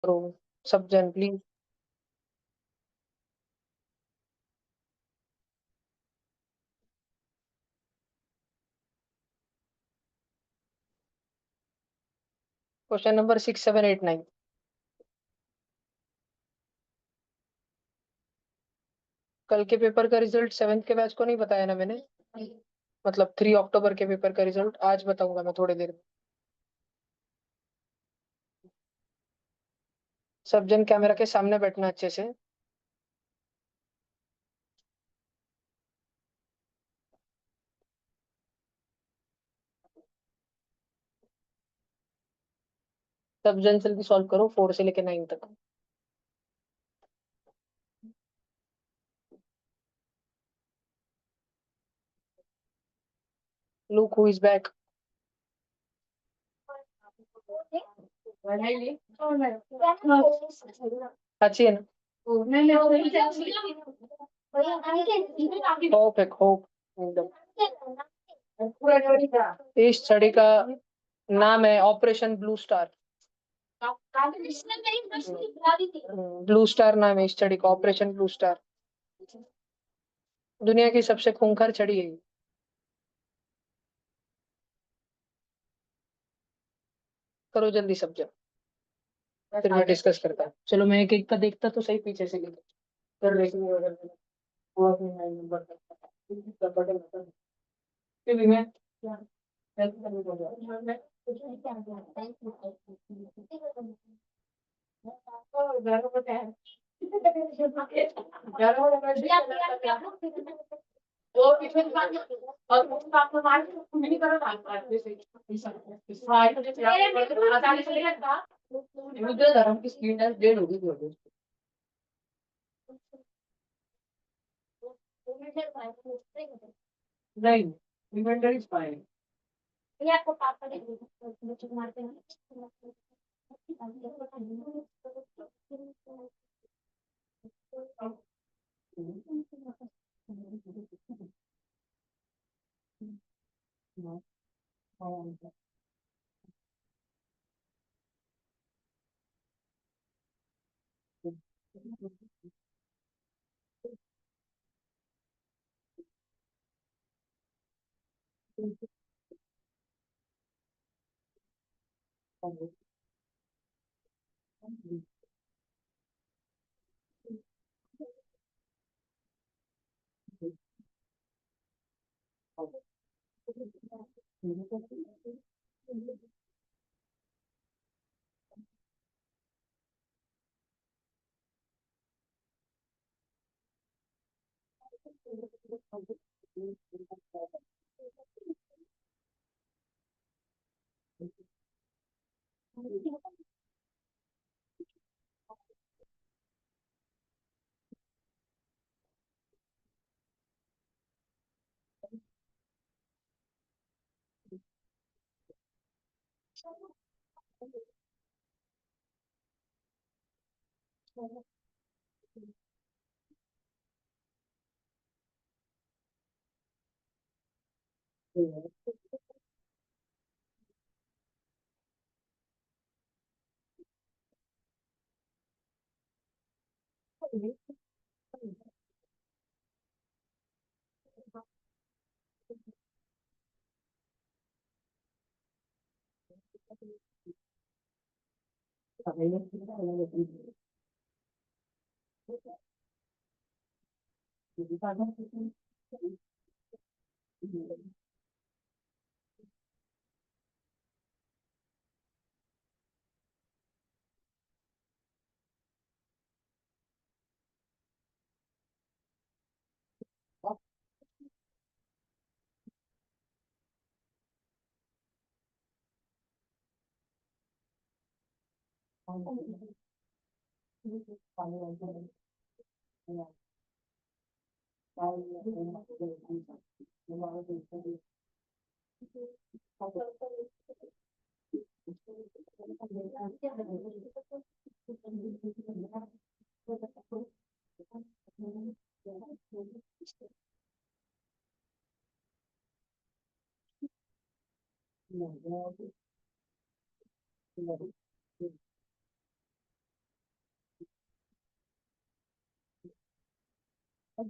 करो सब जन प्लीज। Question number 6, 7, 8, 9। कल के पेपर का रिजल्ट 7th के बैच को नहीं बताया ना मैंने। मतलब 3 अक्टूबर के पेपर का रिजल्ट आज बताऊंगा मैं थोड़ी देर में। सब जन कैमरा के सामने बैठना अच्छे से। सब जन जल्दी सॉल्व करो 4 से लेके 9 तक। Look who is back. अच्छी है ना। होप है होप एकदम। इस स्टडी का नाम है operation blue star. Blue star नाम है इस स्टडी का, ऑपरेशन ब्लू स्टार। दुनिया की सबसे खूंखार छड़ी है ये। करो जल्दी सब जन, फिर मैं डिस्कस करता हूँ। चलो मैं एक एक का देखता तो सही पीछे से लेकर कर लेंगे अगर वो अपने 9 नंबर का बटन होता है। फिर भी मैं क्या हेल्प करने को जा रहा हूँ। मैं ग्यारह बजे है। 11 बजे वो इसमें और वो काम तो मार नहीं करो ना जैसे इस फाइल को जैसे आसानी से लेगा मुझे धर्म की स्क्रीन टच 1.5 होगी तो नहीं इन्वेंटरी फाइल ये आपको पापा ने बच्चों को मारते हैं। हो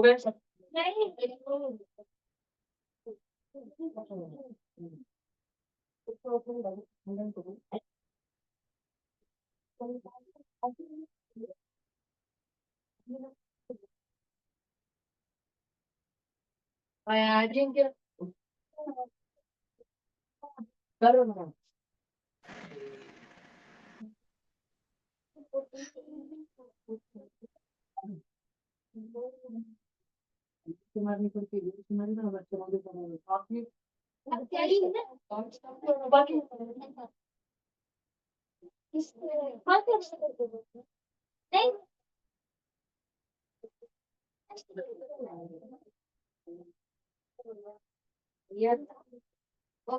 गया सब। आई ड्रिंक करो ना। तुम्हारी तुम्हारी ना बच्चों को आपकी बाकी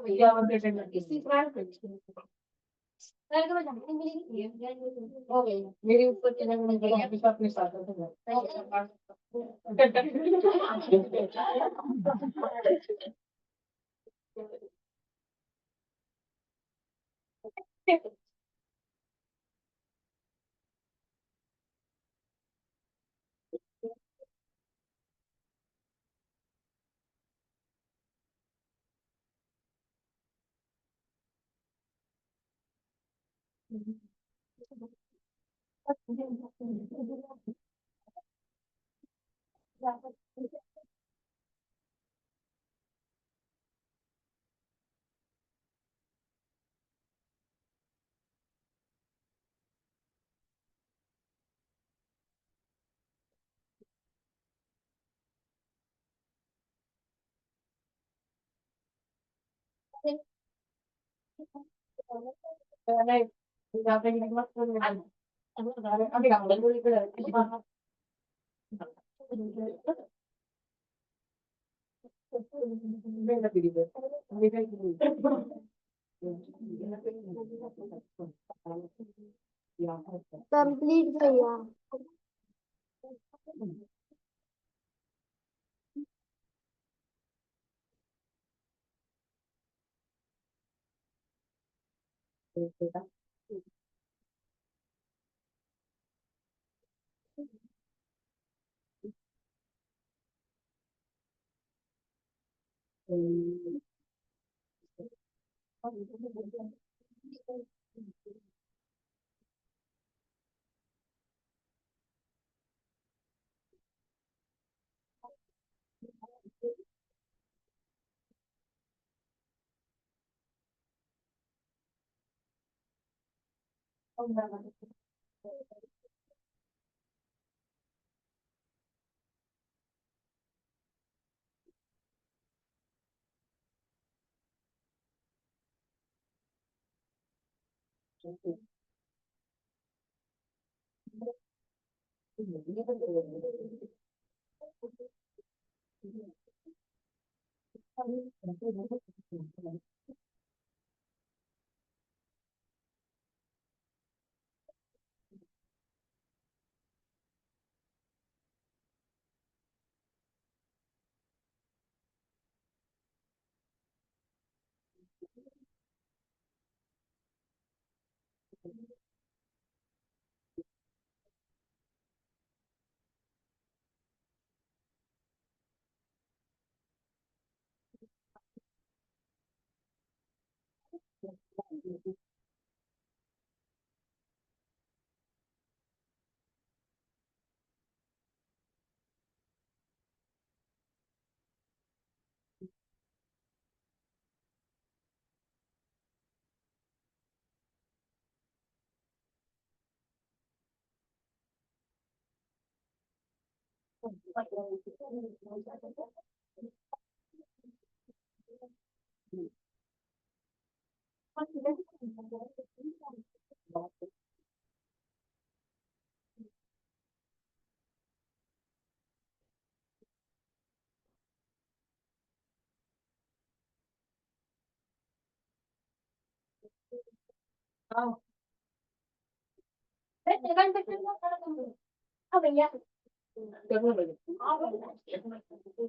ये क्या इसी बार हो गई मेरे ऊपर चला गया अपने साथ नहीं यहाँ पे मत अभी कंप्लीट भैया।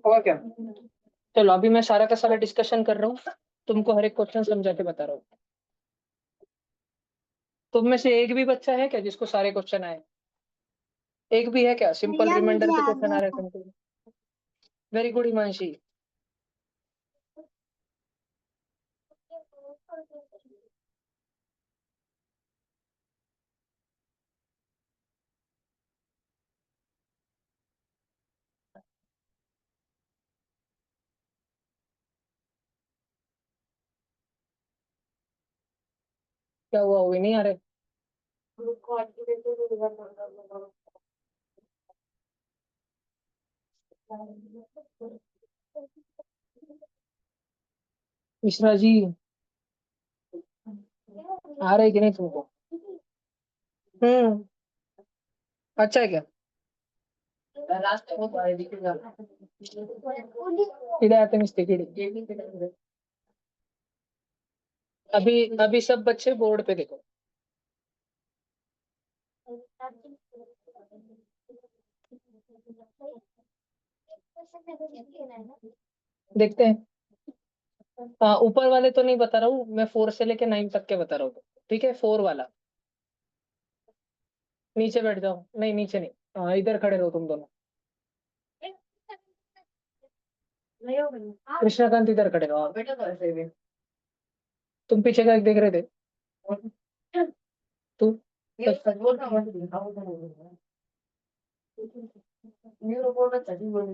और क्या। चलो अभी मैं सारा का सारा डिस्कशन कर रहा हूँ, तुमको हर एक क्वेश्चन समझा के बता रहा हूँ। तुम में से एक भी बच्चा है क्या जिसको सारे क्वेश्चन आए? एक भी है क्या सिंपल भैया रिमाइंडर मुझे के आ क्वेश्चन आ रहे गया। हैं तुमको? Very good Himanshi. क्या हुआ, वो भी नहीं आ रहे? मिश्रा जी, आ रहे कि नहीं तुमको? हम्म। अच्छा है क्या? इधर आते मिस्त्री कीड़े। अभी अभी सब बच्चे बोर्ड पे देखो। देखते हैं। हाँ, ऊपर वाले तो नहीं बता रहा हूँ मैं, 4 से लेके 9 तक के बता रहा हूँ। ठीक है, 4 वाला। नीचे बैठ जाओ, नहीं नीचे नहीं। हाँ, इधर खड़े रहो तुम दोनों। कृष्णाकांत इधर खड़े रहो, हाँ। तुम पीछे का देख रहे थे? तू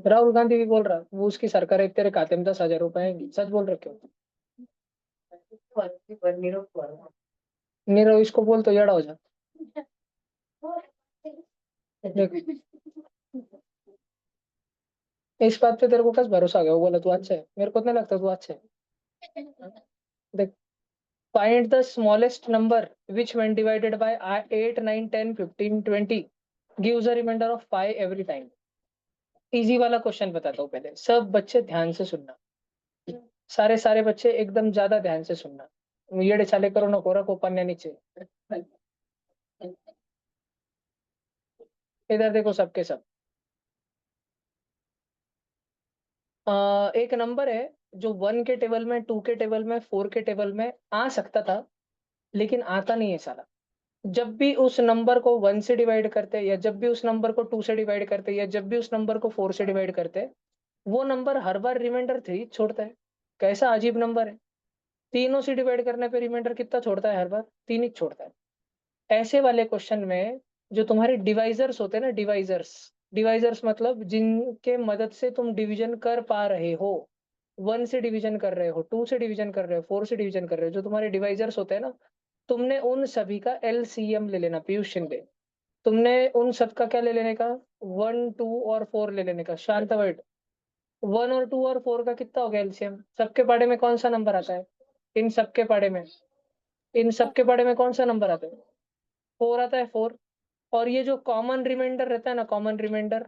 राहुल गांधी भी बोल रहा, वो उसकी सरकार है, तेरे खाते में 10,000 रुपए आएंगे, सच बोल रखे हो? नीरव इसको बोल तो जड़ा हो जा। देख, इस बात पे तेरे को कस भरोसा आ गया, वो बोला तू अच्छा है, मेरे को नहीं लगता तू अच्छा है। देख, find the smallest number which when divided by 8 9 10 15 20 gives a remainder of 5 every time। Easy वाला क्वेश्चन बताता हूँ पहले, सब बच्चे ध्यान से सुनना। सारे सारे बच्चे एकदम ज्यादा ध्यान से सुनना। येड़े चाले करो ना कोरा को पन्ने नीचे। इधर देखो सबके सब। एक नंबर है जो 1 के टेबल में, 2 के टेबल में, 4 के टेबल में आ सकता था, लेकिन आता नहीं है साला। जब भी उस नंबर को 1 से डिवाइड करते हैं, या जब भी उस नंबर को 2 से डिवाइड करते हैं, या जब भी उस नंबर को 4 से डिवाइड करते हैं, वो नंबर हर बार रिमाइंडर 3 छोड़ता है। कैसा अजीब नंबर है। तीनों से डिवाइड करने पे रिमाइंडर कितना छोड़ता है? हर बार 3 ही छोड़ता है। ऐसे वाले क्वेश्चन में जो तुम्हारे डिवाइजर्स होते हैं ना, डिवाइजर्स, डिवाइजर्स मतलब जिनके मदद से तुम डिवीजन कर पा रहे हो, 1 से डिवीजन कर रहे हो, 2 से डिवीजन कर रहे हो, 4 से डिवीजन कर रहे हो, जो तुम्हारे डिवाइजर्स होते हैं ना, तुमने उन सभी का एलसीएम ले लेना। पीयूष शिंदे, तुमने उन सब का क्या ले लेने का? 1 2 और 4 ले लेने का। शांत वर्ड, 1 और 2 और 4 का कितना हो गया एलसीएम? सबके पाड़े में कौन सा नंबर आता है? इन सबके पाड़े में, इन सबके पाड़े में कौन सा नंबर आता है? 4 आता है, 4। और ये जो कॉमन रिमाइंडर रहता है ना, कॉमन रिमाइंडर,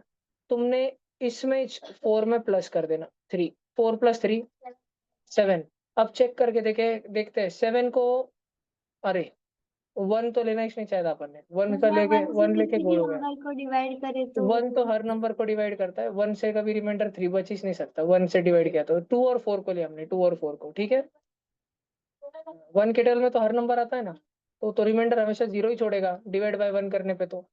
तुमने इसमें 4 में प्लस कर देना 3। 4 + 3 7। अब चेक करके देखते हैं 7 को। अरे, 1 तो लेना ही नहीं चाहिए था अपन ने, 1 का लेके, वन से 1 लेके किसी भी गोल हो गया। नंबर को डिवाइड करे तो 1 तो हर नंबर को डिवाइड करता है, 1 से कभी रिमाइंडर 3 बच ही नहीं सकता, 1 से डिवाइड किया तो। 2 और 4 को लिया हमने, 2 और 4 को, ठीक है। 1 के टेबल में तो हर नंबर आता है ना, तो रिमाइंडर हमेशा 0 ही छोड़ेगा डिवाइड बाय 1 करने पे, तो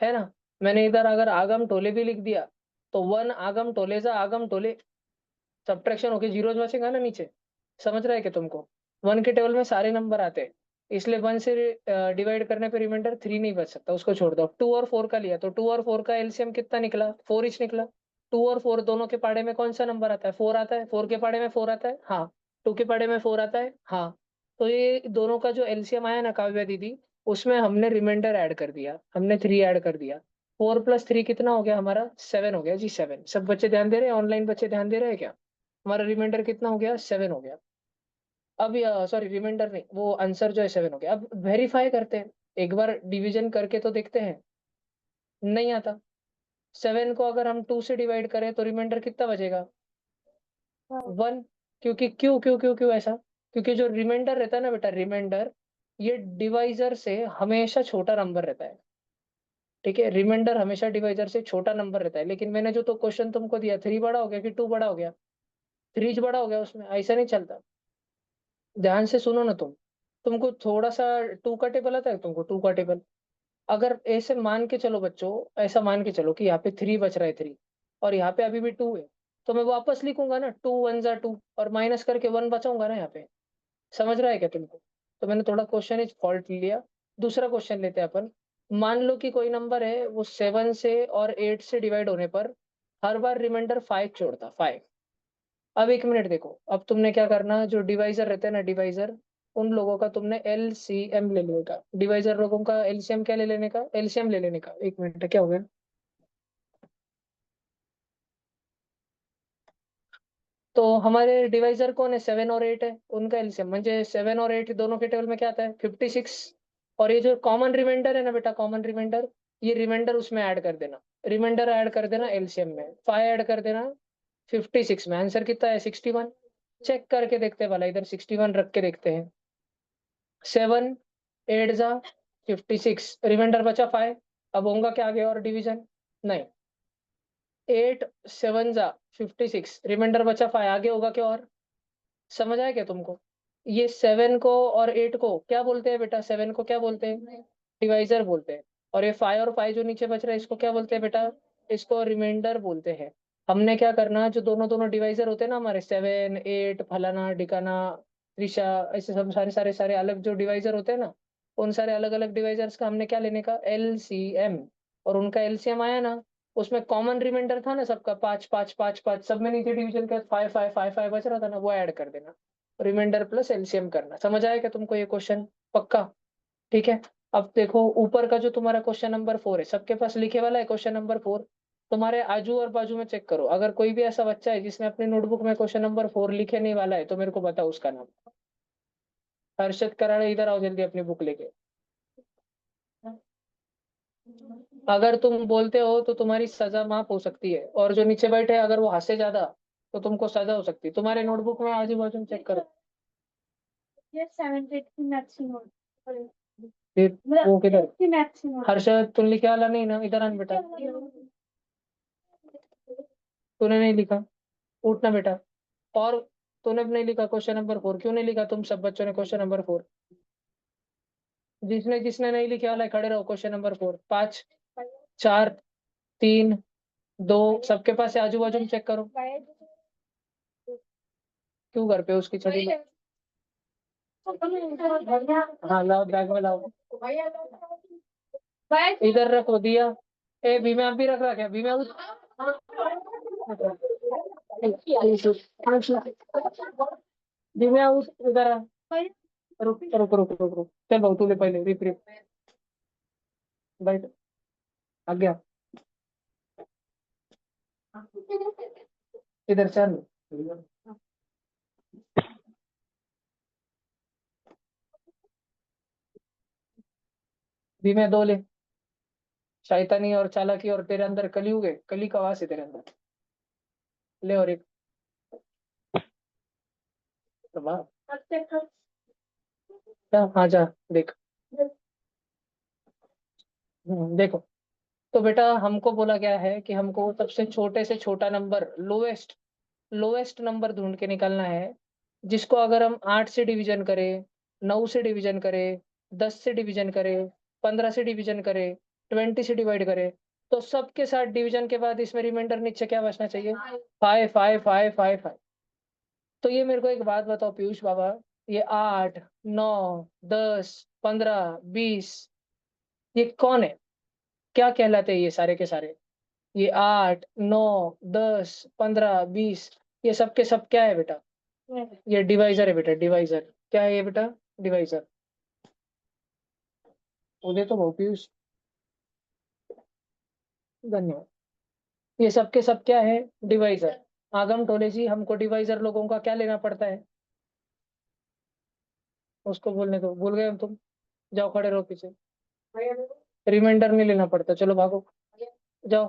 है ना। मैंने इधर अगर आगम टोले भी लिख दिया, तो 1 आगम टोले जा आगम टोले, सब्ट्रैक्शन होके जीरोज बचेगा ना नीचे। समझ रहा है कि तुमको? 1 के टेबल में सारे नंबर आते हैं, इसलिए 1 से डिवाइड करने पे रिमाइंडर 3 नहीं बच सकता, उसको छोड़ दो। 2 और 4 का लिया, तो 2 और 4 का एलसीएम कितना निकला? 4 इच निकला। 2 और 4 दोनों के पाड़े में कौन सा नंबर आता है? 4 आता है। 4 के पाड़े में 4 आता है, हाँ। 2 के पाड़े में 4 आता है, हाँ। तो ये दोनों का जो एलसीएम आया ना काव्या दीदी, उसमें हमने रिमाइंडर ऐड कर दिया, हमने 3 ऐड कर दिया। 4+3 कितना हो गया हमारा? 7 हो गया जी, 7। सब बच्चे ध्यान दे रहे हैं? ऑनलाइन बच्चे ध्यान दे रहे हैं क्या? हमारा रिमाइंडर कितना हो गया? 7 हो गया। अब सॉरी, रिमाइंडर नहीं, वो आंसर जो है 7 हो गया। अब वेरीफाई करते हैं, एक बार डिवीजन करके तो देखते हैं। नहीं आता। 7 को अगर हम 2 से डिवाइड करें तो रिमाइंडर कितना बचेगा? 1। क्योंकि क्यों क्यों क्यों क्यों ऐसा? क्योंकि जो रिमाइंडर रहता है ना बेटा, रिमाइंडर ये डिवाइजर से हमेशा छोटा नंबर रहता है। ठीक है, रिमाइंडर हमेशा डिवाइजर से छोटा नंबर रहता है। लेकिन मैंने जो तो क्वेश्चन तुमको दिया, 3 बड़ा हो गया कि 2 बड़ा हो गया? 3 बड़ा हो गया, उसमें ऐसा नहीं चलता। ध्यान से सुनो ना तुमको थोड़ा सा 2 का टेबल आता है तुमको? 2 का टेबल अगर ऐसे मान के चलो बच्चों, ऐसा मान के चलो कि यहाँ पे 3 बच रहा है, 3 और यहाँ पे अभी भी 2 है, तो मैं वापस लिखूंगा ना, 2 1 जा 2 और माइनस करके 1 बचाऊंगा ना यहाँ पे। समझ रहा है क्या तुमको? तो मैंने थोड़ा क्वेश्चन इज फॉल्ट लिया। दूसरा क्वेश्चन लेते हैं अपन। मान लो कि कोई नंबर है, वो 7 से और 8 से डिवाइड होने पर हर बार रिमाइंडर 5 छोड़ता, 5। अब 1 मिनट देखो, अब तुमने क्या करना, जो डिवाइजर रहते हैं ना, डिवाइजर, उन लोगों का तुमने एलसीएम ले लेने का। डिवाइजर लोगों का एलसीएम क्या ले लेने का? एलसीएम ले लेने का। 1 मिनट, क्या हो गया? तो हमारे डिवाइजर कौन है? 7 और 8 है, उनका एलसीएम म्हणजे 7 और 8 दोनों के टेबल में क्या आता है? 56। और ये जो कॉमन रिमाइंडर है ना बेटा, कॉमन रिमाइंडर, ये रिमाइंडर उसमें ऐड कर देना। रिमाइंडर ऐड कर देना एलसीएम में, 5 ऐड कर देना 56 में। आंसर कितना है? 61। चेक करके देखते हैं भला, इधर 61 रख के देखते हैं। 7 8 जा 56, रिमाइंडर बचा 5। अब होगा क्या आगे और डिवीजन? नहीं। 8 7 जा 56, रिमाइंडर बचा 5, आगे होगा क्या और? समझ आया क्या तुमको? ये 7 को और 8 को क्या बोलते हैं बेटा? 7 को क्या बोलते हैं? डिवाइजर बोलते हैं। और ये 5 और 5 जो नीचे बच रहा है, इसको क्या बोलते हैं बेटा? इसको रिमाइंडर बोलते हैं। हमने क्या करना, जो दोनों दोनों डिवाइजर होते हैं ना हमारे, 7 8 फलाना डिकाना त्रिशा, ऐसे सब सारे सारे सारे अलग जो डिवाइजर होते हैं ना, उन सारे अलग अलग डिवाइजर्स का हमने क्या लेने का? एलसीएम। और उनका एलसीएम आया ना, उसमें कॉमन रिमाइंडर था ना सबका, 5 5 5 5, सब में नीचे डिवीजन का 5 5 5 5 बच रहा था ना, वो ऐड कर देना। रिमाइंडर प्लस एलसीएम करना। समझ आया क्या तुमको ये क्वेश्चन? पक्का? ठीक है। अब देखो ऊपर का जो तुम्हारा क्वेश्चन नंबर 4 है, सबके पास लिखे वाला है क्वेश्चन नंबर 4। तुम्हारे आजू और बाजू में चेक करो, अगर कोई भी ऐसा बच्चा है जिसने अपनी नोटबुक में क्वेश्चन नंबर 4 लिखे नहीं वाला है, तो मेरे को बताओ उसका नाम। हर्षद कराड़े, इधर आओ जल्दी अपनी बुक लेके। अगर तुम बोलते हो तो तुम्हारी सजा माफ हो सकती है, और जो नीचे बैठे हैं अगर वो हंसे ज्यादा तो तुमको सजा हो सकती है। तुम्हारे नोटबुक में आजू बाजू में चेक करो। ये 70 की मैक्सिमम, फिर वो किधर? हर्षद तुम लिखे वाला नहीं ना, इधर आन बेटा। तूने नहीं लिखा, उठना बेटा। और तूने भी नहीं लिखा क्वेश्चन नंबर 4, क्यों नहीं लिखा तुम सब बच्चों ने क्वेश्चन नंबर 4? जिसने जिसने नहीं लिखे वाला है खड़े रहो। क्वेश्चन नंबर 4, 5 4 3 2, सबके पास है, आजू बाजू में चेक करो। क्यों घर पे उसकी छड़ी में? हाँ लाओ, बैग में लाओ। इधर रखो दिया। ए भीमे, आप भी रख रहा क्या? भीमे उठ। भीमे उठ, इधर आ। रुक रुक रुक रुक रुक, चल बहु तूने पहले रिप रिप बैठ। आ गया, इधर चल। भीमे 2 ले। शैतानी और चालाकी और तेरे अंदर कलयुग है, कली का वास है तेरे अंदर। ले और एक। वाह, जा, हाँ जा देख। देखो, तो बेटा हमको बोला गया है कि हमको सबसे छोटे से छोटा नंबर, लोएस्ट लोएस्ट नंबर ढूंढ के निकालना है, जिसको अगर हम 8 से डिवीजन करें, 9 से डिवीजन करें, 10 से डिवीजन करें, 15 से डिवीजन करें, 20 से डिवाइड करें, तो सबके साथ डिवीजन के बाद इसमें रिमाइंडर नीचे क्या बचना चाहिए? 5 5 5 5 5। तो ये मेरे को एक बात बताओ पीयूष बाबा, ये 8 9 10 15 20, ये कौन है? क्या कहलाते हैं ये सारे के सारे? ये 8 9 10 15 20, ये सब के सब क्या है बेटा? ये डिवाइजर है बेटा, डिवाइजर। क्या है ये बेटा? डिवाइजर। मुझे तो बहुत पीयूष। धन्यवाद। ये सब के सब क्या है? डिवाइजर। आगम टोले जी, हमको डिवाइजर लोगों का क्या लेना पड़ता है? उसको बोलने दो, भूल गए हम तुम। जाओ खड़े रहो पीछे। रिमाइंडर नहीं लेना पड़ता, चलो भागो। जाओ।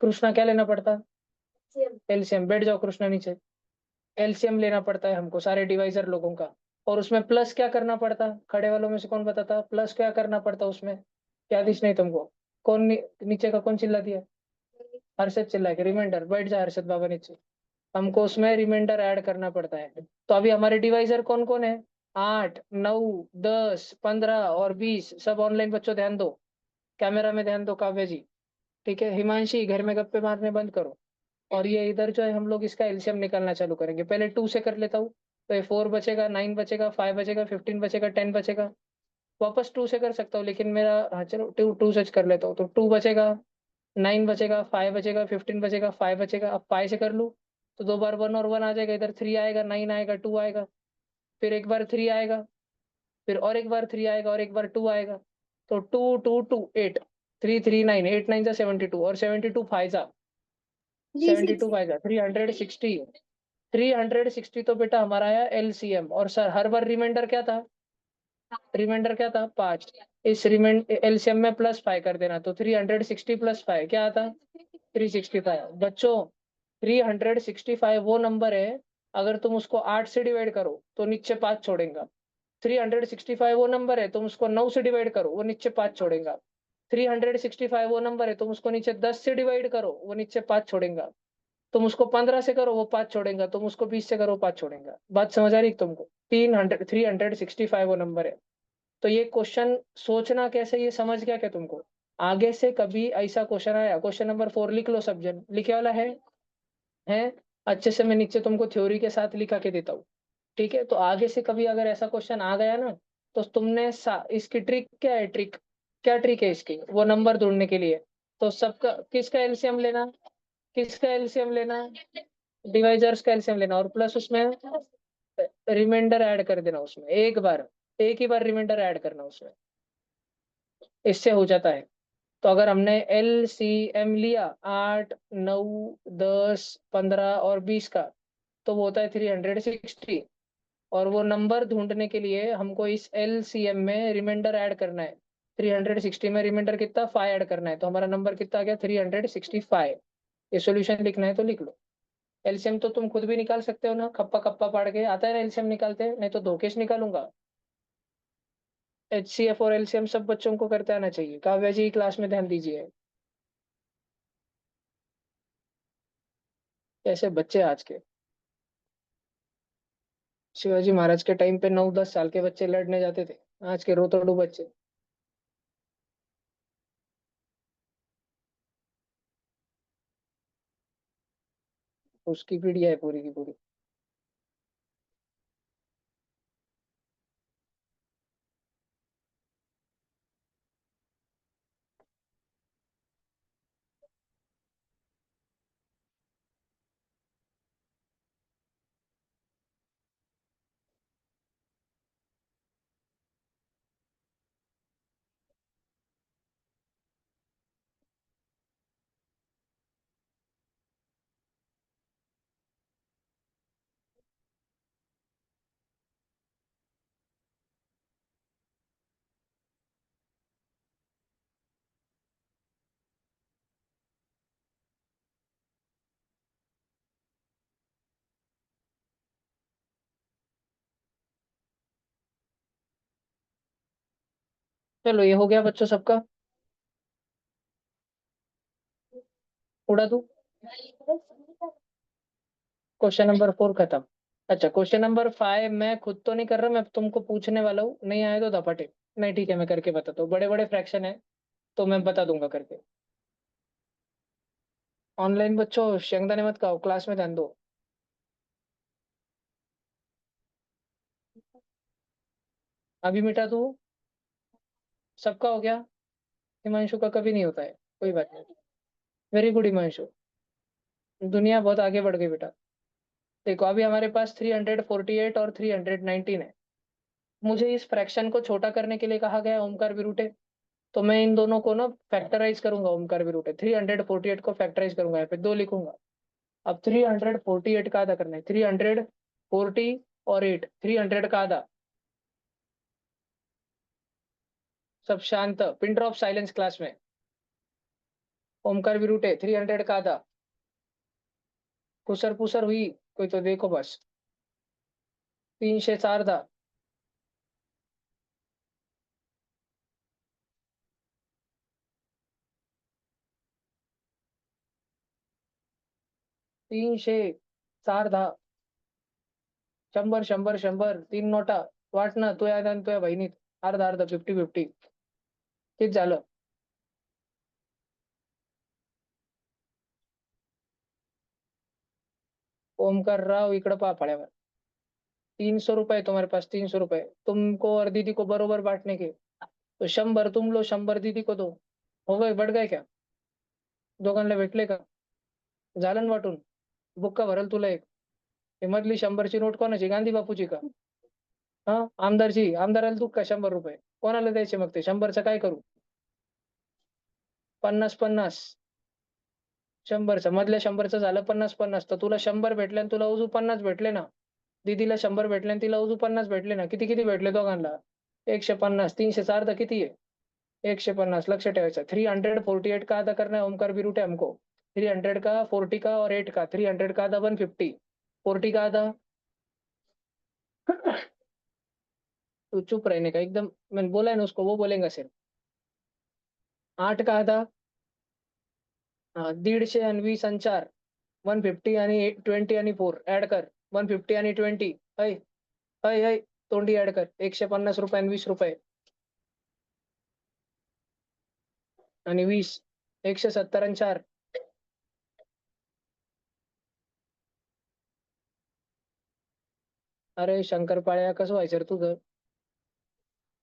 कृष्णा क्या लेना पड़ता? एलसीएम। बैठ जाओ कृष्णा नीचे। एलसीएम लेना पड़ता है हमको सारे डिवाइजर लोगों का। और उसमें प्लस क्या करना पड़ता? खड़े वालों में से कौन बताता प्लस क्या करना पड़ता उसमें? क्या दिश नहीं तुमको? कौन नीचे का कौन चिल्ला दिया? हर्षद चिल्ला के रिमाइंडर। बैठ जा हर्षद बाबा नीचे। हमको उसमें रिमाइंडर ऐड करना पड़ता है। तो अभी हमारे डिवाइजर कौन कौन है? 8, 9, 10, 15 और 20। सब ऑनलाइन बच्चों ध्यान दो। कैमरा में ध्यान दो काव्य जी। ठीक है हिमांशी, घर में गप्पे मारने बंद करो। और ये इधर जो है हम लोग इसका एलसीएम निकालना चालू करेंगे। पहले 2 से कर लेता हूँ। तो ये 4 बचेगा, 9 बचेगा, 5 बचेगा, 15 बचेगा, 10 बचेगा। वापस 2 से कर सकता हूँ लेकिन मेरा, हाँ चलो 2 से कर लेता हूँ। तो 2 बचेगा, 9 बचेगा, 5 बचेगा, 15 बचेगा, 5 बचेगा। अब 5 से कर लूँ तो 2 बार 1 और 1 आ जाएगा। इधर 3 आएगा, 9 आएगा, 2 आएगा। फिर एक बार 3 आएगा। फिर और एक बार 3 आएगा और एक बार 2 आएगा। तो 2 2 2 8, 3 3 9, 8 9 जा 72 और 72 फाइव जा 72 फाइव जा 360। 360 तो बेटा हमारा आया एलसीएम। और सर हर बार रिमाइंडर क्या था? रिमाइंडर क्या था? 5। इस रिमाइंड एलसीएम में प्लस 5 कर देना तो 360 प्लस 5 क्या आता? 365 बच्चों। 365 वो नंबर है, अगर तुम उसको 8 से डिवाइड करो तो नीचे 5 छोड़ेगा। 365 वो नंबर है, तुम उसको 9 से डिवाइड करो वो नीचे 5 छोड़ेगा। 365 वो नंबर है, तुम उसको नीचे 10 से डिवाइड करो वो नीचे 5 छोड़ेगा। तुम उसको 15 से करो वो 5 छोड़ेगा। तुम उसको 20 से करो 5 छोड़ेगा। बात समझ आ रही है तुमको? 365 वो नंबर है। तो ये क्वेश्चन सोचना कैसे, ये समझ गया क्या तुमको? आगे से कभी ऐसा क्वेश्चन आया, क्वेश्चन नंबर 4 लिख लो सब जन। लिखे वाला है अच्छे से मैं नीचे तुमको थ्योरी के साथ लिखा के देता हूँ। ठीक है, तो आगे से कभी अगर ऐसा क्वेश्चन आ गया ना, तो तुमने इसकी ट्रिक क्या है? ट्रिक क्या? ट्रिक है इसकी वो नंबर ढूंढने के लिए। तो सबका किसका एलसीएम लेना? किसका एलसीएम लेना? डिवाइजर्स का एलसीएम लेना और प्लस उसमें रिमाइंडर ऐड कर देना उसमें। एक बार, एक ही बार रिमाइंडर ऐड करना उसमें। इससे हो जाता है। तो अगर हमने एल सी एम लिया 8, 9, 10, 15 और 20 का, तो वो होता है 360। और वो नंबर ढूंढने के लिए हमको इस एल सी एम में रिमाइंडर ऐड करना है। 360 में रिमाइंडर कितना? 5 ऐड करना है। तो हमारा नंबर कितना आ गया? 365। ये सॉल्यूशन लिखना है तो लिख लो। एलसीएम तो तुम खुद भी निकाल सकते हो ना, खप्पा खप्पा पढ़ के आता है ना एलसीएम निकालते, नहीं तो धोकेश निकालूंगा। एचसीएफ और एलसीएम सब बच्चों को करते आना चाहिए। काव्या जी क्लास में ध्यान दीजिए। कैसे बच्चे आज के! शिवाजी महाराज के टाइम पे 9 10 साल के बच्चे लड़ने जाते थे। आज के रोतड़ू बच्चे। उसकी पीढ़ी है पूरी की पूरी। चलो ये हो गया बच्चों सबका। उड़ा दूं? क्वेश्चन नंबर 4 खत्म। अच्छा क्वेश्चन नंबर 5 मैं खुद तो नहीं कर रहा, मैं तुमको पूछने वाला हूँ। नहीं आए तो दपाटे। नहीं ठीक है, मैं करके बताता हूँ। बड़े बड़े फ्रैक्शन है तो मैं बता दूंगा करके। ऑनलाइन बच्चों शेंगदाने मत खाओ, क्लास में ध्यान दो। अभी मिटा दूँ? सबका हो गया? हिमांशु का कभी नहीं होता है, कोई बात नहीं। Very good Himanshu. दुनिया बहुत आगे बढ़ गई बेटा। देखो अभी हमारे पास 348 और 319 है। मुझे इस फ्रैक्शन को छोटा करने के लिए कहा गया है ओमकार विरुटे। तो मैं इन दोनों को ना फैक्टराइज करूंगा, ओमकार विरुट है 348 को फैक्टराइज करूंगा, यहाँ पे 2 लिखूंगा। अब 348 का आधा करना है, 340 और 8, 300 का आधा। सब शांत, पिन ड्रॉप साइलेंस क्लास में। ओमकार विरुट है 300 का आधा। कुसर पुसर हुई कोई तो देखो बस। 304 था। 304 था. 100 3 नोटा. वाट ना तो याद तो या बहिणीत. अर्धा अर्धा 50-50. किती झालं? ओमकार राव इकडे पहा फळ्यावर. 300 रुपए तुम्हारे पास, 300 रुपए तुमको और दीदी को बरोबर बांटने के. तो 100 तुम लो, 100 दीदी को दो. हो गए, बढ़ गए क्या? दोघांना भेटले का? झालं ना वाटून? बुक्का भरल तुला एक. हे मधली 100ची नोट कोणाची? गांधी बापूची का? हा, आमदारची. आमदाराला तू का 100 रुपये? कोणाला द्यायचे मग ते 100चं काय करू? 50-50. 100चं मधल्या 100चं झालं 50-50. तर तुला 100 भेटले आणि तुला उजू 50 भेटले ना. दीदीला 100 भेटले आणि तिला उजू 50 भेटले ना. किती किती भेटले दोघांना? 150. 304 तर किती आहे? 150. लक्ष ठेवायचं. 348 का अदा करना है ओमकार बिरूटे हमको. 300 का, 40 का और 8 का. 300 का आधा 150. 40 का आधा. तू चुप रहने का एकदम. मैंने बोला है ना उसको, वो बोलेगा सिर्फ. 8 का आधा. 150 आणि 20 आणि 4. 150 आणि 20 आणि 4 ऍड कर. 150 आणि 20. ऐ ऐ ऐ तोंडी ऍड कर. 150 रुपये आणि 20 रुपये आणि 20. 170 आणि 4. अरे शंकरपाळ्या कसं व्हायचं रे तुझं?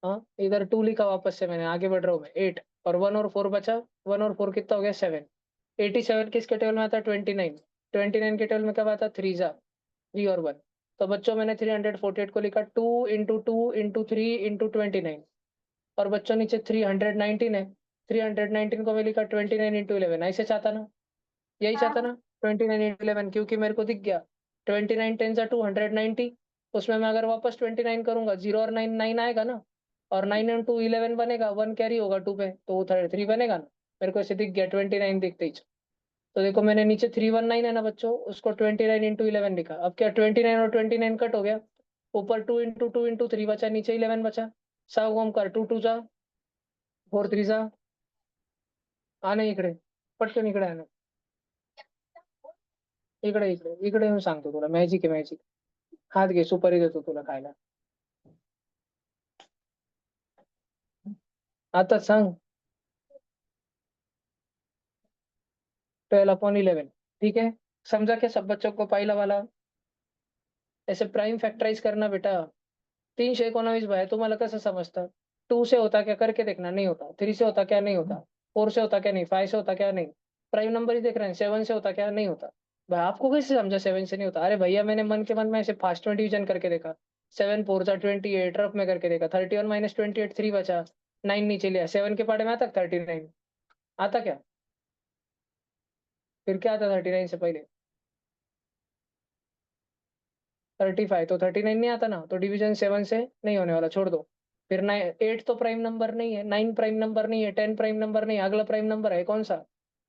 हाँ, इधर 2 लिखा वापस से मैंने, आगे बढ़ रहा हूँ मैं. 8 और 1 और 4 बचा. 1 और 4 कितना हो गया? 7. 87 किसके टेबल में आता है? 29. 29 के टेबल में कब आता है? 3 जा. 3 और 1. तो बच्चों मैंने 348 को लिखा 2 into 2 into 3 into 29. और बच्चों नीचे 319 है. 319 को मैं लिखा 29 into 11. ऐसे चाहता ना? यही चाहता ना? 29 into 11, क्योंकि मेरे को दिख गया 29 10 जा 290. उसमें मैं अगर वापस 29 करूंगा, 0 और 9 9 आएगा ना. और 9 into 11 बनेगा, 1 कैरी होगा 2 पे, तो 3 बनेगा ना. मेरे को ऐसे दिख गया 29 दिखते ही. तो देखो मैंने नीचे 319 है ना बच्चों, उसको 29 into 11 लिखा. अब क्या 29 और 29 कट हो गया. ऊपर 2 into 2 into 3 बचा, नीचे 11 बचा. साव गोम कर 2 2 जा 4 3 जा. आने इकडे. पटकन इकडे आणे. इकडे इकडे इकडे येऊन सांगतो तुला. मॅजिक आहे मॅजिक. हात घे, सुपारी देतो तुला खायला. आता सांग. 12/11. ठीक है. समझा क्या सब बच्चों को पहला वाला? ऐसे प्राइम फैक्टराइज करना बेटा. 319 भाई तुम्हाला कसं समजतं? 2 से होता क्या करके देखना, नहीं होता. 3 से होता क्या, नहीं होता. 4 से होता क्या, नहीं. 5 से होता क्या, नहीं. प्राइम नंबर ही देख रहे हैं. 7 से होता क्या, नहीं होता. भाई आपको कैसे समझा 7 से नहीं होता? अरे भैया मैंने मन के मन में ऐसे फास्ट में डिवीजन करके देखा. 7 4 जा 28, रफ में करके देखा. 31 माइनस 28 3 बचा. 9 नीचे लिया. 7 के पार्ट में आता 39. आता क्या? फिर क्या आता 39 से पहले? 35. तो 39 नहीं आता ना, तो डिवीजन 7 से नहीं होने वाला, छोड़ दो. फिर 8 तो प्राइम नंबर नहीं है, 9 प्राइम नंबर नहीं है, 10 प्राइम नंबर नहीं है. अगला प्राइम नंबर है कौन सा?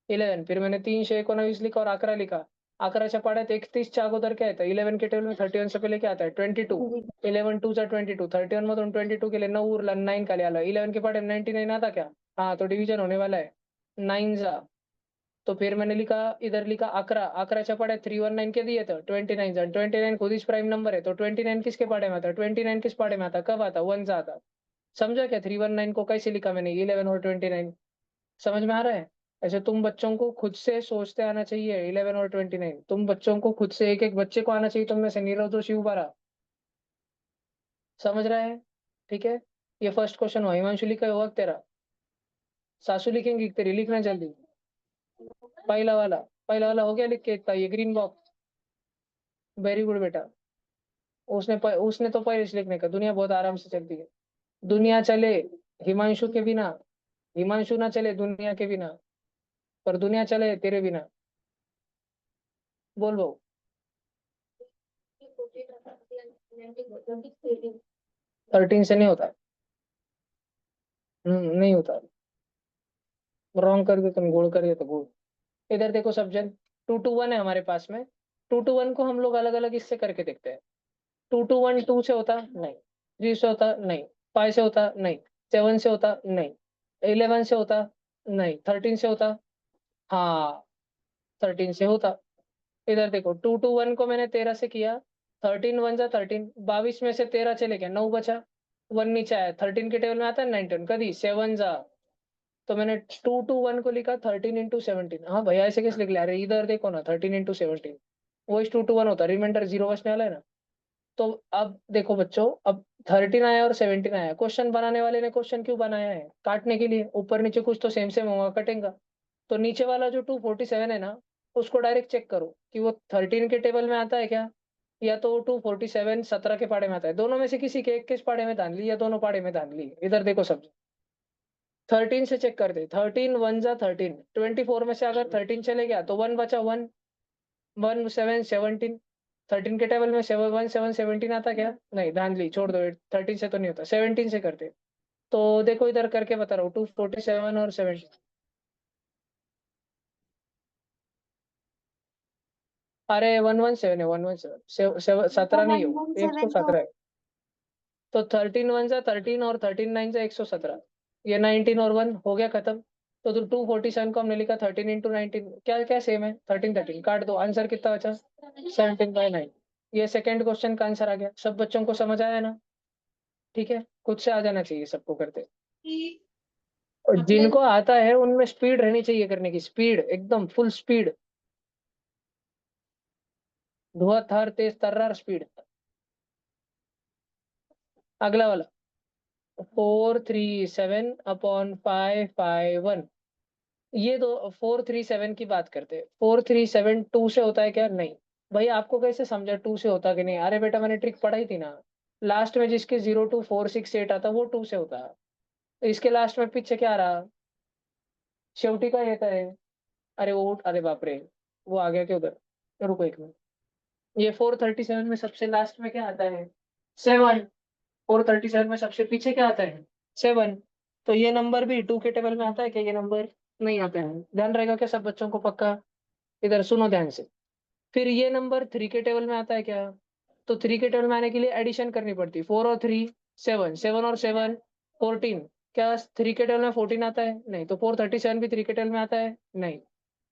11. फिर मैंने 319 लिखा और 11 लिखा. 11च्या पाड्यात 31च्या अगोदर काय येतं? 11 के टेबल में 31 से पहले क्या आता है? 22. 11 2 चा 22. 31 मधून 22 गेले 9 उरला, 9 खाली आला. 11 के पाड्यात 99 आता क्या? हाँ, तो डिवीजन होने वाला है. 9 जा. तो फिर मैंने लिखा, इधर लिखा 11. 11च्या पाड्यात 319 के दिए थे 29. 29 खुद ही प्राइम नंबर है, तो 29 किसके पाड़े में आता? 29 किस पाड़े में आता? कब आता? 1 सा आता. समझा क्या? 319 को कैसे लिखा मैंने? 11 और 29. समझ में आ रहा है? ऐसे तुम बच्चों को खुद से सोचते आना चाहिए. 11 और 29 तुम बच्चों को खुद से, एक एक बच्चे को आना चाहिए. तुम में से नीरव जोशी उबारा. समझ रहा है? ठीक है. ये फर्स्ट क्वेश्चन हुआ. हिमांशु लिखा होगा तेरा. सासू लिखेंगी तेरी, लिखना जल्दी. पहला वाला. पहला वाला हो गया लिख के इतना, ये ग्रीन बॉक्स. वेरी गुड बेटा. उसने तो पहले से लिखने का. दुनिया बहुत आराम से चलती है. दुनिया चले हिमांशु के बिना. हिमांशु ना चले दुनिया के बिना, पर दुनिया चले तेरे बिना। बोल भाऊ। 13 से नहीं होता। नहीं होता। रॉन्ग कर दिया तुम, गोल कर दिया तो गोल। इधर देखो सब जन, 2 to 1 है हमारे पास में। 2 to 1 को हम लोग अलग अलग इससे करके देखते हैं। 2 to 1 2 से होता नहीं, 3 से होता नहीं, 5 से होता नहीं, 7 से होता नहीं, 11 से होता नहीं, 13 से होता। हाँ, 13 से होता। इधर देखो 2 to 1 को मैंने 13 से किया। 13 1 जा 13, 22 में से 13 चले गया, 9 बचा। 1 नीचे आया, 13 के टेबल में आता है 19, कभी 7 जा। तो मैंने 2 to 1 को लिखा 13 into 17। हाँ भैया ऐसे कैसे लिख लिया, अरे इधर देखो ना, 13 into 17, वो इस 2 to 1 होता है, रिमाइंडर 0 बचने वाला है ना। तो अब देखो बच्चों, अब 13 आया और 17 आया, क्वेश्चन बनाने वाले ने क्वेश्चन क्यों बनाया है, काटने के लिए, ऊपर नीचे कुछ तो सेम सेम होगा, कटेगा। तो नीचे वाला जो 247 है ना, उसको डायरेक्ट चेक करो कि वो 13 के टेबल में आता है क्या, या तो 247 17 के पाड़े में आता है, दोनों में से किसी के एक के पाड़े में धान ली या दोनों पाड़े में धान ली। इधर देखो सब, 13 से चेक कर दे, 13 1 जा 13, 24 में से अगर 13 चले गया तो 1 बचा, 1 1 7 17। 13 के टेबल में 7 1 7 17 आता क्या, नहीं, धांधली छोड़ दो, 13 से तो नहीं होता, 17 से करते। तो देखो इधर करके बता रहा हूँ, 247 और 17। अरे 117 है, 117, बेटा 17 नहीं हो, 117 तो 117 है। तो 13 1 जा 13 और 13 9 जा 117, ये 19 और 1 हो गया खत्म। तो 247 को हमने लिखा 13 into 19, क्या क्या सेम है, 13 काट दो, आंसर कितना बचा, 17/9। ये सेकंड क्वेश्चन का आंसर आ गया। सब बच्चों को समझ आया ना, ठीक है, खुद से आ जाना चाहिए सबको करते। और जिनको आता है उनमें स्पीड रहनी चाहिए करने की, स्पीड एकदम फुल स्पीड, धुआंधार तेज तर्रार स्पीड। अगला वाला, 437/551। ये दो 437 की बात करते हैं, 437 2 से होता है क्या, नहीं। भाई आपको कैसे समझा 2 से होता कि नहीं, अरे बेटा मैंने ट्रिक पढ़ाई थी ना, लास्ट में जिसके 0 2 4 6 8 आता वो 2 से होता। तो इसके लास्ट में पीछे क्या आ रहा, शेवटी का येता है। अरे वो, अरे बाप रे, वो आ गया क्या उधर, रुको एक मिनट। ये 437 में सबसे लास्ट में क्या आता है, 7। 437 में सबसे पीछे क्या आता है, 7। तो ये नंबर भी 2 के टेबल में आता है क्या, ये नंबर नहीं आता है, ध्यान रहेगा क्या सब बच्चों को पक्का। इधर सुनो ध्यान से। फिर ये नंबर 3 के टेबल में आता है क्या, तो 3 के टेबल में आने के लिए एडिशन करनी पड़ती, 4 और 3 7, 7 और 7 14। क्या 3 के टेबल में 14 आता है, नहीं, तो 437 भी 3 के टेबल में आता है, नहीं।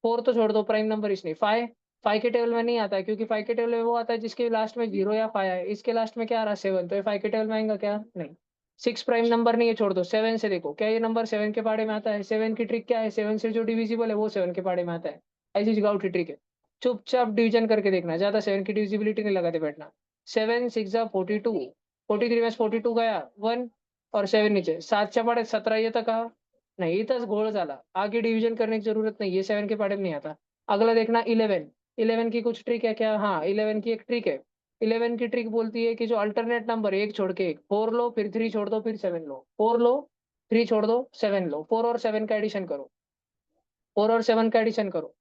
4 तो छोड़ दो, प्राइम नंबर इसलिए। 5, 5 के टेबल में नहीं आता है, क्योंकि 5 के टेबल में वो आता है जिसके लास्ट में 0 या 5 है, इसके लास्ट में क्या आ रहा है, 7, तो ये 5 के टेबल में आएगा क्या, नहीं। 6 प्राइम नंबर नहीं है, छोड़ दो। 7 से देखो, क्या ये नंबर 7 के पाड़े में आता है, 7 की ट्रिक क्या है, 7 से जो डिविजिबल है वो 7 के पाड़े में आता है। ऐसी जगह उठी ट्रिक है, चुपचाप डिवीजन करके देखना, ज्यादा 7 की डिविजिबिलिटी नहीं लगाते बैठना। 7 6 जा 42, 43 में 42 गया 1, और 7 नीचे, 7 चपाड़े 17 ये तक कहा, नहीं, इथंच घोळ झाला, आगे डिवीजन करने की जरूरत नहीं, ये 7 के पाड़े में नहीं आता। अगला देखना 11। 11 की कुछ ट्रिक है क्या, हाँ 11 की एक ट्रिक है। 11 की ट्रिक बोलती है कि जो अल्टरनेट नंबर, एक छोड़ के एक, 4 लो फिर 3 छोड़ दो फिर 7 लो, 4 लो 3 छोड़ दो 7 लो, 4 और 7 का एडिशन करो, 4 और 7 का एडिशन करो।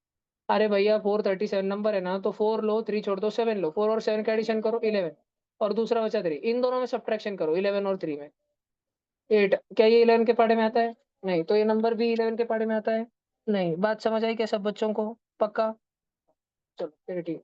अरे भैया 437 नंबर है ना, तो 4 लो 3 छोड़ दो 7 लो, 4 और 7 का एडिशन करो 11, और दूसरा बचा 3, इन दोनों में सब्ट्रैक्शन करो, 11 और 3 में 8। क्या ये 11 के पाड़े में आता है, नहीं, तो ये नंबर भी 11 के पाड़े में आता है, नहीं। बात समझ आई क्या सब बच्चों को पक्का, चलो फिर ठीक।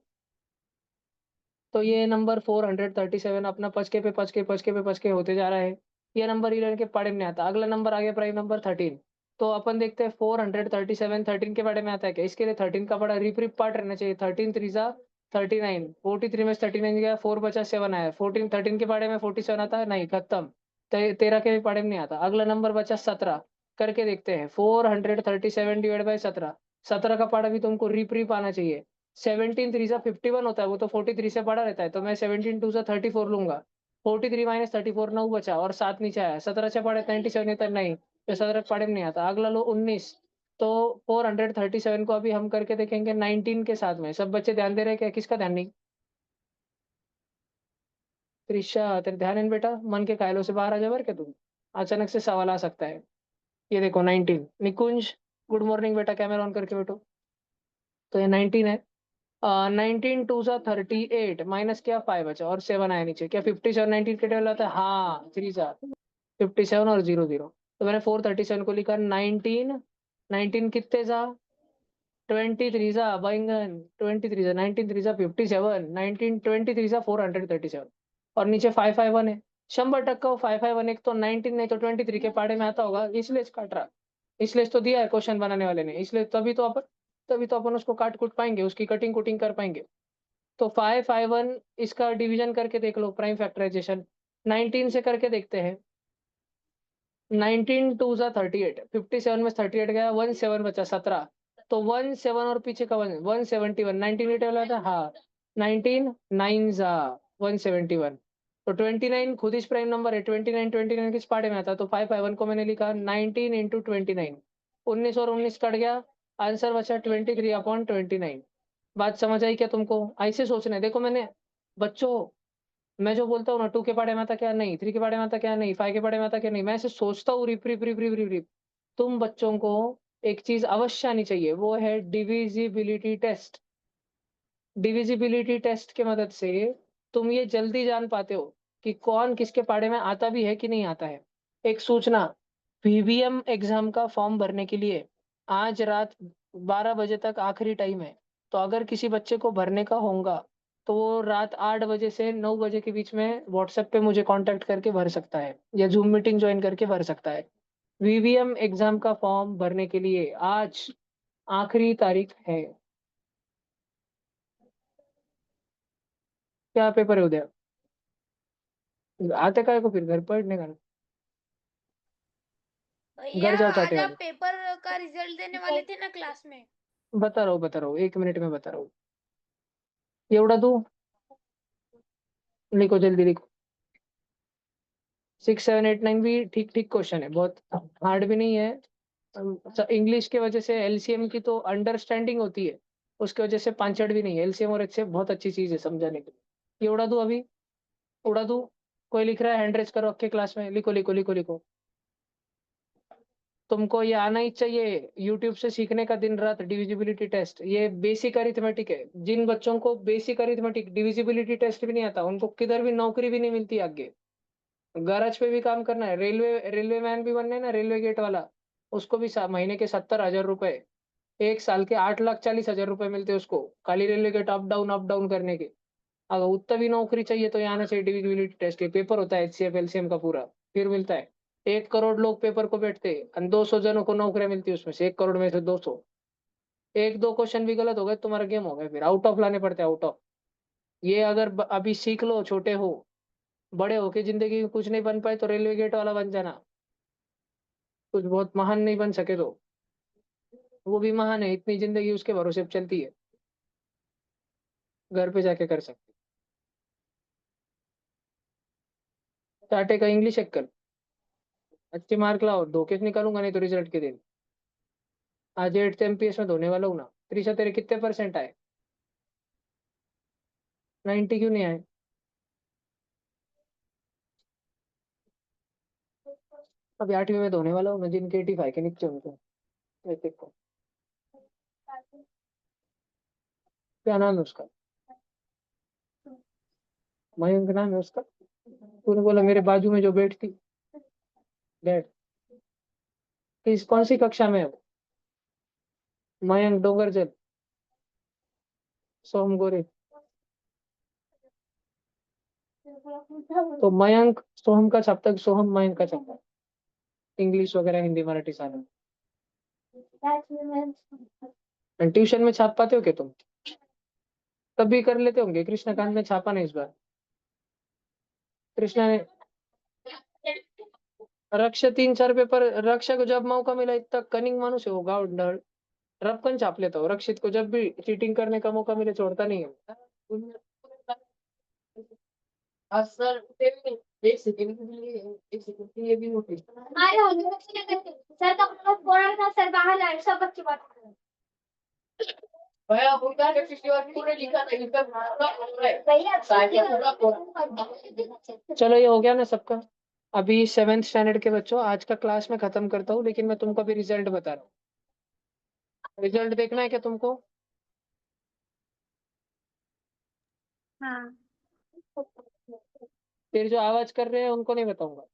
तो ये नंबर 437 अपना पचके पे पचके पचके पे पचके होते जा रहा है, ये नंबर 11 के पाड़े में नहीं आता। अगला नंबर आ गया प्राइम नंबर 13। तो अपन देखते हैं 437 13 के बारे में आता है क्या, इसके लिए 13 का बड़ा रिपीट पार्ट रहना चाहिए, 13 3 जा 39, 43 में 39 गया, 4 बचा 7 आया, 14 13 के बारे में 47 आता है, नहीं खत्म। 13 के भी पाड़े में नहीं आता। अगला नंबर बचा 17, करके देखते हैं, 437 डिवाइड बाई 17, 17 का पाड़ा भी तुमको रिप आना चाहिए। 17 3 जा 51 होता है, वो तो 43 से बड़ा रहता है, तो मैं 17 2 जा 34 लूंगा। 43 माइनस 34 9 बचा, और 7 नीचे आया, 17 से पड़े 97 तक नहीं, तो 17 पड़े में नहीं आता। अगला लो 19। तो 437 को अभी हम करके देखेंगे 19 के साथ में, सब बच्चे ध्यान दे रहे हैं क्या, किसका ध्यान नहीं, त्रिशा तेरे ध्यान है ना बेटा, मन के कायलों से बाहर आ जा, बर के तुम, अचानक से सवाल आ सकता है। ये देखो 19। निकुंज गुड मॉर्निंग बेटा, कैमरा ऑन करके बैठो। तो ये 19 है। 19 टू सा 38 माइनस क्या 5 बचा और 7 आया नीचे। क्या 57 19 के टेबल आता है? हाँ 3 सा 57 और 0 0। तो मैंने 437 को लिखा 19। 19 कितने सा 23 सा बैंगन 23 सा 19 3 सा 57 19 23 सा 437 और नीचे 551 है। 100% वो 551 एक तो 19 नहीं तो 23 के पाड़े में आता होगा, इसलिए काट रहा। इसलिए तो दिया है क्वेश्चन बनाने वाले ने, इसलिए तभी तो अपन उसको काट कूट पाएंगे, उसकी कटिंग कुटिंग कर पाएंगे। तो 551 इसका डिवीजन करके देख लो, प्राइम फैक्टराइजेशन 19 से करके देखते हैं। 19 टू सा 38, 57 में 38 गया, 17 बचा 17। तो 17 और पीछे का 171 19 एट वाला था, हाँ 19 9 जा 171। तो 29 खुद इस प्राइम नंबर है, 29 किस पार्ट में आता है? तो 551 को मैंने लिखा 19 इंटू 29, 19 और 19 कट गया, आंसर बचा 23/29। बात समझ आई क्या तुमको? ऐसे सोचना है। देखो मैंने बच्चों, मैं जो बोलता हूँ ना 2 के बारे में आता क्या नहीं, 3 के बारे में आता क्या नहीं, 5 के बारे में आता क्या नहीं, मैं ऐसे सोचता हूँ रिप रिप रिप रिप रिप रिप। तुम बच्चों को एक चीज अवश्य आनी चाहिए, वो है डिविजिबिलिटी टेस्ट। डिविजिबिलिटी टेस्ट के मदद से तुम ये जल्दी जान पाते हो कि कौन किसके पाड़े में आता भी है कि नहीं आता है। एक सूचना, वीवीएम एग्जाम का फॉर्म भरने के लिए आज रात 12 बजे तक आखिरी टाइम है। तो अगर किसी बच्चे को भरने का होगा तो वो रात 8 बजे से 9 बजे के बीच में व्हाट्सएप पे मुझे कांटेक्ट करके भर सकता है या जूम मीटिंग ज्वाइन करके भर सकता है। वीवीएम एग्जाम का फॉर्म भरने के लिए आज आखिरी तारीख है। क्या पेपर है उधर? आते काय को फिर घर पढ़ने का? भैया घर जाओ चाटे आज आप वाले। पेपर का रिजल्ट देने वाले थे ना क्लास में? बता रहा हूँ 1 मिनट में बता रहा हूँ। ये उड़ा दू, लिखो जल्दी लिखो। 6 7 8 9 भी ठीक ठीक क्वेश्चन है, बहुत हार्ड भी नहीं है। इंग्लिश के वजह से एलसीएम की तो अंडरस्टैंडिंग होती है, उसके वजह से पांचड़ भी नहीं है। एलसीएम और एचसीएफ बहुत अच्छी चीज है समझाने के लिए। ये उड़ा दू अभी, उड़ा दू। कोई लिख रहा है? हैंड रेज करो आपके क्लास में, लिखो लिखो लिखो लिखो। तुमको ये आना ही चाहिए, यूट्यूब से सीखने का दिन रात डिविजिबिलिटी टेस्ट। ये बेसिक अरिथमेटिक है। जिन बच्चों को बेसिक अरिथमेटिक डिविजिबिलिटी टेस्ट भी नहीं आता उनको किधर भी नौकरी भी नहीं मिलती आगे। गैराज पे भी काम करना है, रेलवे मैन भी बनना है ना, रेलवे गेट वाला, उसको भी महीने के 70,000 रुपए, 1 साल के 8,40,000 रुपए मिलते हैं उसको, खाली रेलवे गेट अप डाउन करने के। अगर उतना भी नौकरी चाहिए तो यहाँ से डिविजिबिलिटी टेस्ट के पेपर होता है, एचसीएफ एलसीएम का पूरा, फिर मिलता है। 1 करोड़ लोग पेपर को बैठते हैं और 200 जनों को नौकरियां मिलती है उसमें से, 1 करोड़ में से 200। एक दो क्वेश्चन भी गलत हो गए तुम्हारा गेम हो गया, फिर आउट ऑफ लाने पड़ते हैं, आउट ऑफ। ये अगर अभी सीख लो, छोटे हो, बड़े हो के जिंदगी में कुछ नहीं बन पाए तो रेलवे गेट वाला बन जाना। कुछ बहुत महान नहीं बन सके तो वो भी महान है, इतनी जिंदगी उसके भरोसे पे चलती है, घर पे जाके कर सकते। टाटे का इंग्लिश एक कर, अच्छे मार्क लाओ, धोखे से निकालूंगा नहीं तो रिजल्ट के दिन। आज 8th MPS में धोने वाला हूँ ना। त्रिशा तेरे कितने परसेंट आए? 90 क्यों नहीं आए? अभी 8वीं में धोने वाला हूँ ना, जिनके 85 के नीचे उनको। ये देखो क्या नाम है उसका, मयंक नाम है उसका। तूने बोला मेरे बाजू में जो बैठती, बैठ, कौन सी कक्षा में है वो? मयंक डोंगरजल, सोहम गोरे। तो मयंक सोहम का छापता है, सोहम मयंक का छापता है, इंग्लिश वगैरह हिंदी मराठी सारा। ट्यूशन में छाप पाते हो क्या तुम? तब भी कर लेते होंगे, कृष्णकांत में छापा नहीं इस बार। कृष्णा ने रक्षा 3 4 पेपर, रक्षा को जब मौका मिला, इतना कनिंग मानुस है वो, गाँव रपकन छाप लेता हूँ। रक्षित को जब भी चीटिंग करने का मौका मिले छोड़ता नहीं है। सर एक सेकंड के लिए, एक सेकंड के लिए भी होती। हमारे सर का मतलब बोला था सर बाहर जाए, सब बच्चे बात कर रहे हैं। भैया उनका ने पिछली बार पूरे लिखा था, इनका पूरा भैया पूरा। चलो ये हो गया ना सबका। अभी 7th स्टैंडर्ड के बच्चों, आज का क्लास मैं खत्म करता हूँ, लेकिन मैं तुमको अभी रिजल्ट बता रहा हूँ। रिजल्ट देखना है क्या तुमको? हाँ। फिर जो आवाज कर रहे हैं उनको नहीं बताऊंगा।